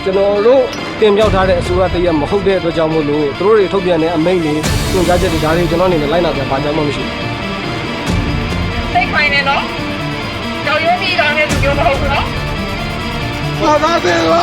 ကျွန်တော်တို့တင်ပြထားတဲ့အစိုးရတရက်မဟုတ်တဲ့အတွက်ကြောင့်မို့လို့သူတို့တွေထုတ်ပြန်တဲ့အမိန့်တွေညွှန်ကြားချက်တွေဒါတွေကျွန်တော်အနေနဲ့လိုက်နာကြဘာကြောင့်မှမရှိဘူးစိတ်ခိုင်းနေနော်ကြောက်ရွံ့ပြီးတော့လည်းသူပြောမဟုတ်ဘူးနော်ဘာသာတယ်လာ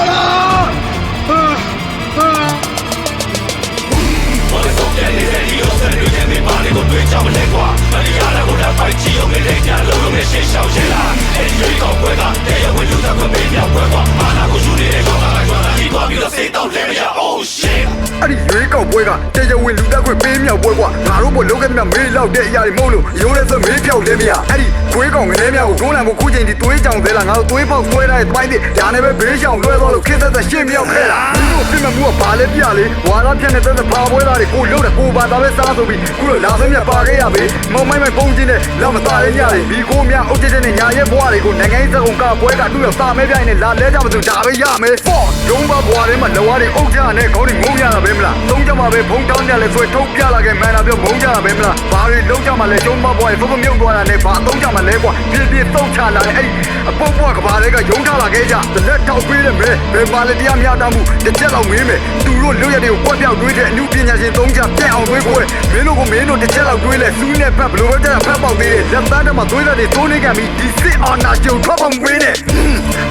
我的手边的人，你有生日天没把那个对象们来挂，那你家那个人快起用的人家，老用的谁小些啦？哎，最高规格，得要为留在快没秒规划，把那个兄弟的装上来装上，一挂比了谁到来呀？Oh shit！အဲ့ဒီရွေးကောက်ပွဲကတရားဝင်လူတက်ခွင့်ပေးမြောက်ပွဲကွာငါတို့ဘလောက်ကမြမေးလောက်တဲ့အရာတွေမဟုတ်လို့ရိုးရဲဆိုမေးဖြောက်လဲမရအဲ့ဒီခွေးကောင်ငရဲများကိုတွန်းလှန်ဖို့ခုချိန်ဒီသွေးကြောင်သေးလားငါတို့သွေးပေါက်ဆွဲထားတဲ့ပိုင်းတွေဒါနဲ့ပဲဘေးရှောင်လွှဲသွားလို့ခင်းသက်ရှင်းမြောက်ခဲ့တာဒီလိုပြင်မမှုကဘာလဲပြလေဝါရပြက်နေတဲ့ဘာပွဲသားတွေကိုလှုပ်တယ်ကိုဘာသာပဲစားဆိုပြီးခုလိုလာစမြပါခဲ့ရပြီမောင်မိုင်းပုံချင်းနဲ့လောက်မသားရရတယ်ဒီကိုများအုတ်တဲ့နဲ့ညာရဲ့ဘွားတွေကိုနိုင်ငံရေးစကုံကပွဲကတူရစာမဲပြိုင်နဲ့လာလဲကြမလို့ဒါပဲရမယ်ပေါ့ရုံးဘဘွားတွေမှာလောရတွေအုတ်ကြနဲ့ခေါင်းတွေငုံရတာပဲမလားသုံးကြမှာပဲဖုံတောင်းကြလဲဆိုထုတ်ပြလာခဲ့မှန်တာပြောမုံကြတာပဲမလားဘာတွေလုံးကြမှာလဲရုံးဘဘွားတွေဖုံမြုပ်သွားတာနဲ့ဘာသုံးကြမှာလဲကွာပြင်းပြင်းသုံးချလာတဲ့အဲ့ဒီအပုတ်ဘွားကဘာတွေကရုံးထားလာခဲ့ကြတလက်ထောက်ပေးတယ်မဲဘယ်ပါလဲတရားမျှတမှုတစ်ချက်လောက်မေးမယ်သူတို့လွတ်ရတဲ့ကိုကွက်ပြောက်တွေးတဲ့အမှုပညာရှင်သုံးချပြက်အောင်တွေးကိုမင်းတို့ကိုမင်းတို့တစ်ချက်လောက်တွေးလဲစူးနဲ့ဖက်ဘလိုပဲကြတာဖက်ပေါက်သေးတယ်လက်သားတမှာသွေးလက်တွေတိုးနေကြပြီဒီစစ်အာဏာကျုံထွက်ပေါက်ဝေးနေ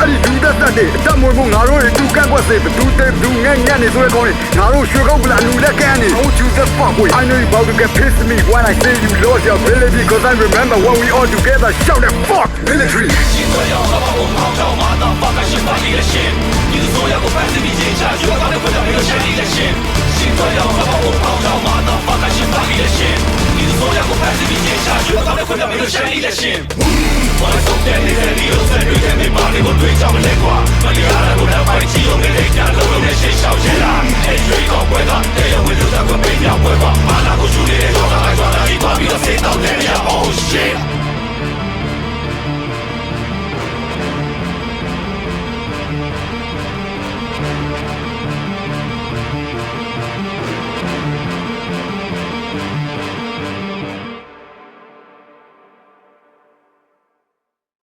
အဲ့ဒီလူသက်သက်တွေအတက်မွေးဖို့ငါတို့တွေတူကန့်ကွက်စေဘသူတဲ့ဘသူငက်ညံ့နေဆိုတဲ့ကောင်းတွေငါတို့ရွှေကောက်ပလာလူလက်ကန်းနေ Don't you the fuck boy I know you about to get pissed at me when I say you lost your ability cause I remember when we all together shout that fuck military 新的要把我们号召马到发开心把你的心你的所有个反思比接下去我刚才回到没有权利的心新的要把我们号召马到发开心把你的心你的所有个反思比接下去我刚才回到没有权利的心我的手边的人你有生日天没把那个对象们来挂那你家那个人快起用的人家老用的谁小些啦哎最高规格得要为留在快没秒规划把那个兄